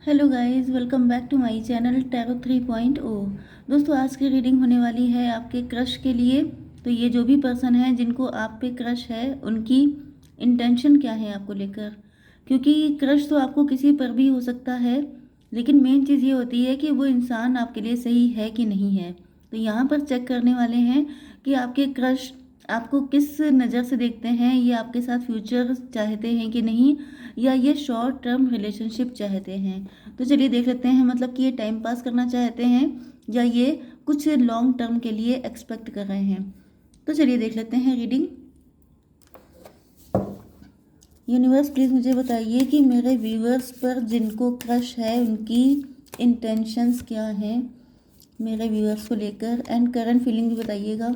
Hello guys, welcome back to my channel tarot 3.0। दोस्तों, आज की रीडिंग होने वाली है आपके क्रश के लिए। तो ये जो भी पर्सन है जिनको आप पे क्रश है, उनकी इंटेंशन क्या है आपको लेकर। क्योंकि क्रश तो आपको किसी पर भी हो सकता है, लेकिन मेन चीज़ ये होती है कि वो इंसान आपके लिए सही है कि नहीं है। तो यहाँ पर चेक करने वाले हैं कि आपके क्रश आपको किस नज़र से देखते हैं, ये आपके साथ फ्यूचर चाहते हैं कि नहीं, या ये शॉर्ट टर्म रिलेशनशिप चाहते हैं। तो चलिए देख लेते हैं, मतलब कि ये टाइम पास करना चाहते हैं या ये कुछ लॉन्ग टर्म के लिए एक्सपेक्ट कर रहे हैं। तो चलिए देख लेते हैं रीडिंग। यूनिवर्स प्लीज़ मुझे बताइए कि मेरे व्यूअर्स पर जिनको क्रश है उनकी इंटेंशंस क्या हैं मेरे व्यूअर्स को लेकर, एंड करंट फीलिंग भी बताइएगा।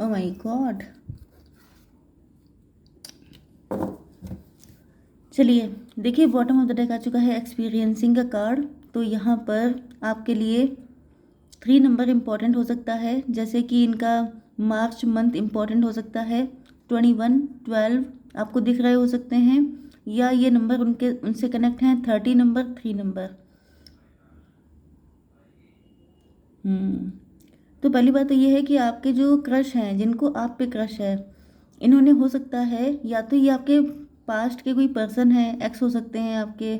Oh my God. चलिए देखिए, बॉटम ऑफ द डेक आ चुका है एक्सपीरियंसिंग का कार्ड। तो यहाँ पर आपके लिए 3 नंबर इम्पॉर्टेंट हो सकता है, जैसे कि इनका मार्च मंथ इम्पॉर्टेंट हो सकता है। 21, 12 आपको दिख रहे हो सकते हैं, या ये नंबर उनसे कनेक्ट हैं। 30 नंबर, 3 नंबर। तो पहली बात तो ये है कि आपके जो क्रश हैं, जिनको आप पे क्रश है, इन्होंने हो सकता है या तो ये आपके पास्ट के कोई पर्सन है, एक्स हो सकते हैं आपके,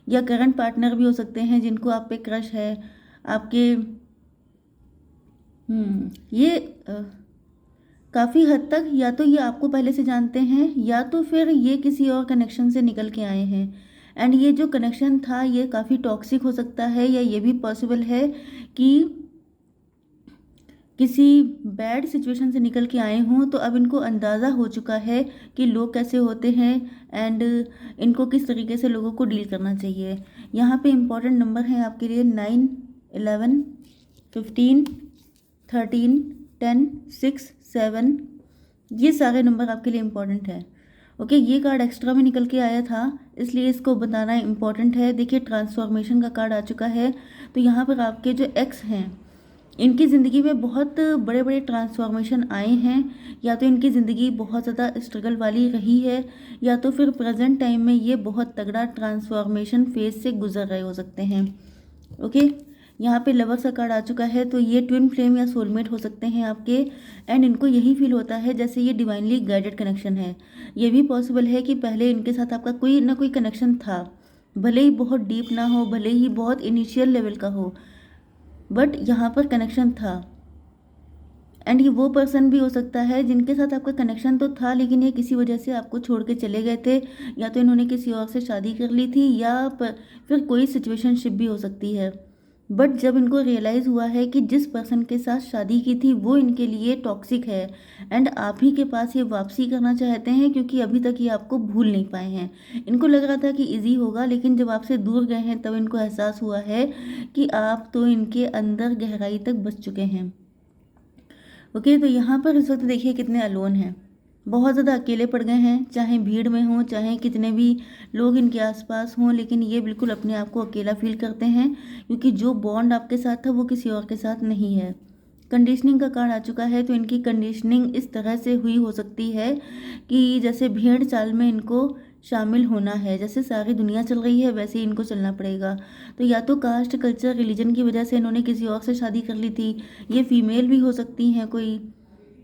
या करंट पार्टनर भी हो सकते हैं जिनको आप पे क्रश है आपके। ये काफ़ी हद तक या तो ये आपको पहले से जानते हैं, या तो फिर ये किसी और कनेक्शन से निकल के आए हैं। एंड ये जो कनेक्शन था ये काफ़ी टॉक्सिक हो सकता है, या ये भी पॉसिबल है कि किसी बैड सिचुएशन से निकल के आए हों। तो अब इनको अंदाज़ा हो चुका है कि लोग कैसे होते हैं, एंड इनको किस तरीके से लोगों को डील करना चाहिए। यहाँ पे इम्पॉर्टेंट नंबर हैं आपके लिए 9, 11, 15, 13, 10, 6, 7। ये सारे नंबर आपके लिए इम्पॉर्टेंट है। ओके, ये कार्ड एक्स्ट्रा में निकल के आया था, इसलिए इसको बताना इम्पॉर्टेंट है। देखिए, ट्रांसफॉर्मेशन का कार्ड आ चुका है। तो यहाँ पर आपके जो एक्स हैं, इनकी ज़िंदगी में बहुत बड़े बड़े ट्रांसफॉर्मेशन आए हैं, या तो इनकी ज़िंदगी बहुत ज़्यादा स्ट्रगल वाली रही है, या तो फिर प्रेजेंट टाइम में ये बहुत तगड़ा ट्रांसफॉर्मेशन फेज से गुजर रहे हो सकते हैं। ओके, यहाँ पे लवर्स का कार्ड आ चुका है। तो ये ट्विन फ्लेम या सोलमेट हो सकते हैं आपके, एंड इनको यही फील होता है जैसे ये डिवाइनली गाइडेड कनेक्शन है। ये भी पॉसिबल है कि पहले इनके साथ आपका कोई ना कोई कनेक्शन था, भले ही बहुत डीप ना हो, भले ही बहुत इनिशियल लेवल का हो, बट यहाँ पर कनेक्शन था। एंड ये वो पर्सन भी हो सकता है जिनके साथ आपका कनेक्शन तो था, लेकिन ये किसी वजह से आपको छोड़ के चले गए थे, या तो इन्होंने किसी और से शादी कर ली थी, या फिर कोई सिचुएशनशिप भी हो सकती है। बट जब इनको रियलाइज़ हुआ है कि जिस पर्सन के साथ शादी की थी वो इनके लिए टॉक्सिक है, एंड आप ही के पास ये वापसी करना चाहते हैं, क्योंकि अभी तक ये आपको भूल नहीं पाए हैं। इनको लग रहा था कि इजी होगा, लेकिन जब आपसे दूर गए हैं तब इनको एहसास हुआ है कि आप तो इनके अंदर गहराई तक बस चुके हैं। ओके, तो यहाँ पर इस वक्त देखिए कितने अलोन हैं, बहुत ज़्यादा अकेले पड़ गए हैं, चाहे भीड़ में हों, चाहे कितने भी लोग इनके आसपास हों, लेकिन ये बिल्कुल अपने आप को अकेला फील करते हैं, क्योंकि जो बॉन्ड आपके साथ था वो किसी और के साथ नहीं है। कंडीशनिंग का कार्ड आ चुका है। तो इनकी कंडीशनिंग इस तरह से हुई हो सकती है कि जैसे भेड़ चाल में इनको शामिल होना है, जैसे सारी दुनिया चल रही है वैसे ही इनको चलना पड़ेगा। तो या तो कास्ट, कल्चर, रिलीजन की वजह से इन्होंने किसी और से शादी कर ली थी। ये फीमेल भी हो सकती हैं कोई,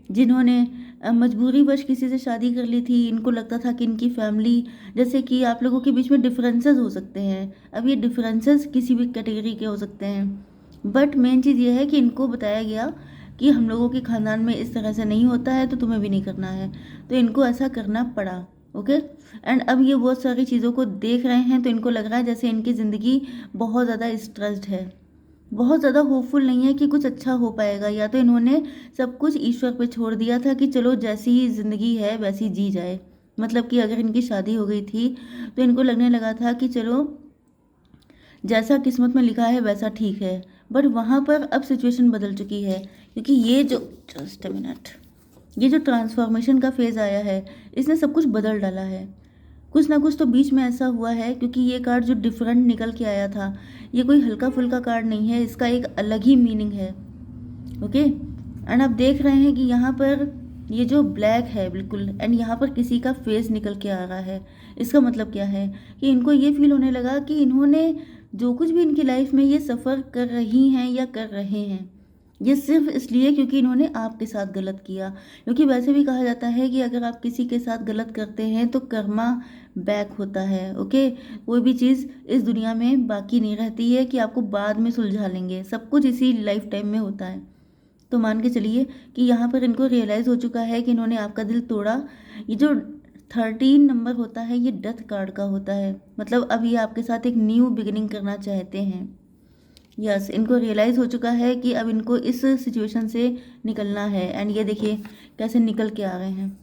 जिन्होंने मजबूरीवश किसी से शादी कर ली थी। इनको लगता था कि इनकी फैमिली, जैसे कि आप लोगों के बीच में डिफरेंसेस हो सकते हैं, अब ये डिफरेंसेस किसी भी कैटेगरी के हो सकते हैं, बट मेन चीज़ ये है कि इनको बताया गया कि हम लोगों के ख़ानदान में इस तरह से नहीं होता है, तो तुम्हें भी नहीं करना है, तो इनको ऐसा करना पड़ा। ओके, एंड अब ये बहुत सारी चीज़ों को देख रहे हैं, तो इनको लग रहा है जैसे इनकी ज़िंदगी बहुत ज़्यादा स्ट्रेस्ड है, बहुत ज़्यादा होपफुल नहीं है कि कुछ अच्छा हो पाएगा, या तो इन्होंने सब कुछ ईश्वर पे छोड़ दिया था कि चलो जैसी ही ज़िंदगी है वैसी जी जाए। मतलब कि अगर इनकी शादी हो गई थी तो इनको लगने लगा था कि चलो जैसा किस्मत में लिखा है वैसा ठीक है, बट वहाँ पर अब सिचुएशन बदल चुकी है, क्योंकि ये जो जस्ट अ मिनट, ये जो ट्रांसफॉर्मेशन का फेज़ आया है इसने सब कुछ बदल डाला है। कुछ ना कुछ तो बीच में ऐसा हुआ है, क्योंकि ये कार्ड जो डिफरेंट निकल के आया था, ये कोई हल्का फुल्का कार्ड नहीं है, इसका एक अलग ही मीनिंग है। ओके, एंड आप देख रहे हैं कि यहाँ पर ये जो ब्लैक है बिल्कुल, एंड यहाँ पर किसी का फेस निकल के आ रहा है। इसका मतलब क्या है कि इनको ये फील होने लगा कि इन्होंने जो कुछ भी इनकी लाइफ में ये सफ़र कर रही हैं या कर रहे हैं, ये सिर्फ इसलिए क्योंकि इन्होंने आपके साथ गलत किया। क्योंकि वैसे भी कहा जाता है कि अगर आप किसी के साथ गलत करते हैं तो कर्मा बैक होता है। ओके, कोई भी चीज़ इस दुनिया में बाकी नहीं रहती है कि आपको बाद में सुलझा लेंगे, सब कुछ इसी लाइफ टाइम में होता है। तो मान के चलिए कि यहाँ पर इनको रियलाइज़ हो चुका है कि इन्होंने आपका दिल तोड़ा। ये जो 13 नंबर होता है ये डेथ कार्ड का होता है, मतलब अब ये आपके साथ एक न्यू बिगिनिंग करना चाहते हैं। यस, इनको रियलाइज़ हो चुका है कि अब इनको इस सिचुएशन से निकलना है, एंड ये देखिए कैसे निकल के आ रहे हैं,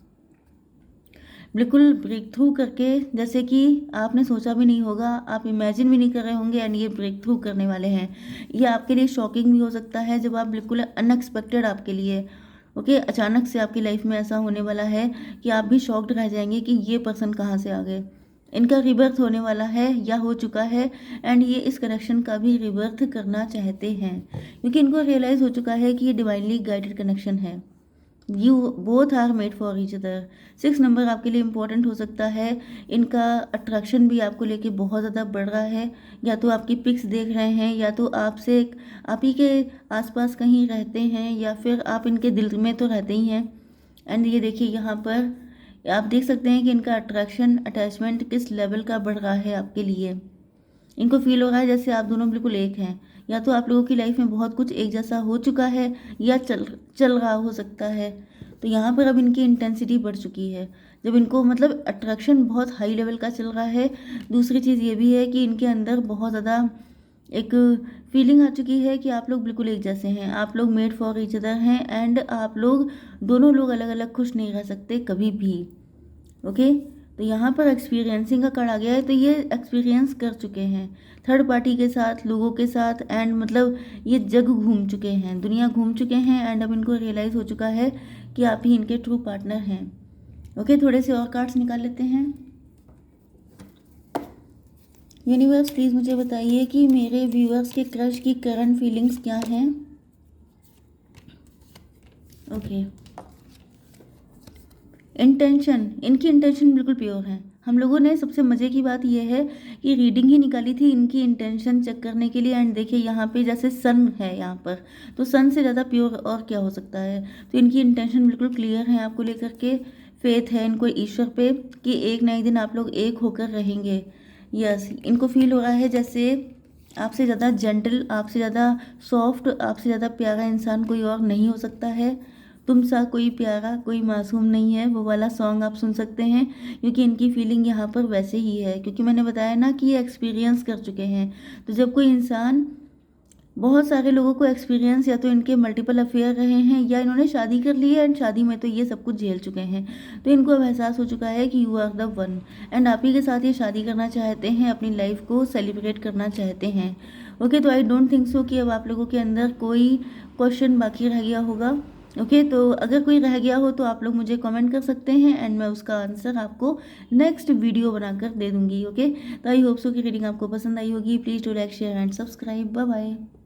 बिल्कुल ब्रेक थ्रू करके, जैसे कि आपने सोचा भी नहीं होगा, आप इमेजिन भी नहीं कर रहे होंगे, एंड ये ब्रेक थ्रू करने वाले हैं। ये आपके लिए शॉकिंग भी हो सकता है जब आप बिल्कुल अनएक्सपेक्टेड आपके लिए, ओके, अचानक से आपकी लाइफ में ऐसा होने वाला है कि आप भी शॉक्ड रह जाएंगे कि ये पर्सन कहाँ से आ गए। इनका रिबर्थ होने वाला है या हो चुका है, एंड ये इस कनेक्शन का भी रिबर्थ करना चाहते हैं क्योंकि इनको रियलाइज़ हो चुका है कि ये डिवाइनली गाइडेड कनेक्शन है। You both are made for each other. 6 number आपके लिए इम्पोर्टेंट हो सकता है। इनका अट्रैक्शन भी आपको लेके बहुत ज़्यादा बढ़ रहा है, या तो आपकी पिक्स देख रहे हैं, या तो आपसे आप ही के आसपास कहीं रहते हैं, या फिर आप इनके दिल में तो रहते ही हैं। एंड ये देखिए यहाँ पर आप देख सकते हैं कि इनका अट्रैक्शन अटैचमेंट किस लेवल का बढ़ रहा है आपके लिए। इनको फील हो रहा है जैसे आप दोनों बिल्कुल एक हैं, या तो आप लोगों की लाइफ में बहुत कुछ एक जैसा हो चुका है या चल रहा हो सकता है। तो यहाँ पर अब इनकी इंटेंसिटी बढ़ चुकी है, जब इनको मतलब अट्रैक्शन बहुत हाई लेवल का चल रहा है। दूसरी चीज़ ये भी है कि इनके अंदर बहुत ज़्यादा एक फीलिंग आ चुकी है कि आप लोग बिल्कुल एक जैसे हैं, आप लोग मेड फॉर ईच अदर हैं, एंड आप लोग दोनों लोग अलग अलग खुश नहीं रह सकते कभी भी। ओके, तो यहाँ पर एक्सपीरियंसिंग का कार्ड आ गया है, तो ये एक्सपीरियंस कर चुके हैं थर्ड पार्टी के साथ, लोगों के साथ, एंड मतलब ये जग घूम चुके हैं, दुनिया घूम चुके हैं, एंड अब इनको रियलाइज़ हो चुका है कि आप ही इनके ट्रू पार्टनर हैं। ओके, थोड़े से और कार्ड्स निकाल लेते हैं। यूनिवर्स प्लीज़ मुझे बताइए कि मेरे व्यूअर्स के क्रश की करंट फीलिंग्स क्या हैं। ओके, इंटेंशन, इनकी इंटेंशन बिल्कुल प्योर है। हम लोगों ने सबसे मज़े की बात यह है कि रीडिंग ही निकाली थी इनकी इंटेंशन चेक करने के लिए, एंड देखिए यहाँ पे जैसे सन है यहाँ पर, तो सन से ज़्यादा प्योर और क्या हो सकता है। तो इनकी इंटेंशन बिल्कुल क्लियर है आपको लेकर के, फेथ है इनको ईश्वर पे कि एक ना एक दिन आप लोग एक होकर रहेंगे। यस, इनको फील हो रहा है जैसे आपसे ज़्यादा जेंटल, आपसे ज़्यादा सॉफ्ट, आपसे ज़्यादा प्यारा इंसान कोई और नहीं हो सकता है। तुम सा कोई प्यारा कोई मासूम नहीं है, वो वाला सॉन्ग आप सुन सकते हैं, क्योंकि इनकी फीलिंग यहाँ पर वैसे ही है, क्योंकि मैंने बताया ना कि ये एक्सपीरियंस कर चुके हैं। तो जब कोई इंसान बहुत सारे लोगों को एक्सपीरियंस, या तो इनके मल्टीपल अफेयर रहे हैं, या इन्होंने शादी कर ली है, एंड शादी में तो ये सब कुछ झेल चुके हैं, तो इनको अब एहसास हो चुका है कि you are the one, and आप ही के साथ ये शादी करना चाहते हैं, अपनी लाइफ को सेलिब्रेट करना चाहते हैं। ओके, तो आई डोंट थिंक सो कि अब आप लोगों के अंदर कोई क्वेश्चन बाकी रह गया होगा। ओके, तो अगर कोई रह गया हो तो आप लोग मुझे कमेंट कर सकते हैं, एंड मैं उसका आंसर आपको नेक्स्ट वीडियो बनाकर दे दूंगी। ओके, तो आई होप सो कि रीडिंग आपको पसंद आई होगी। Please do like share and subscribe. Bye bye.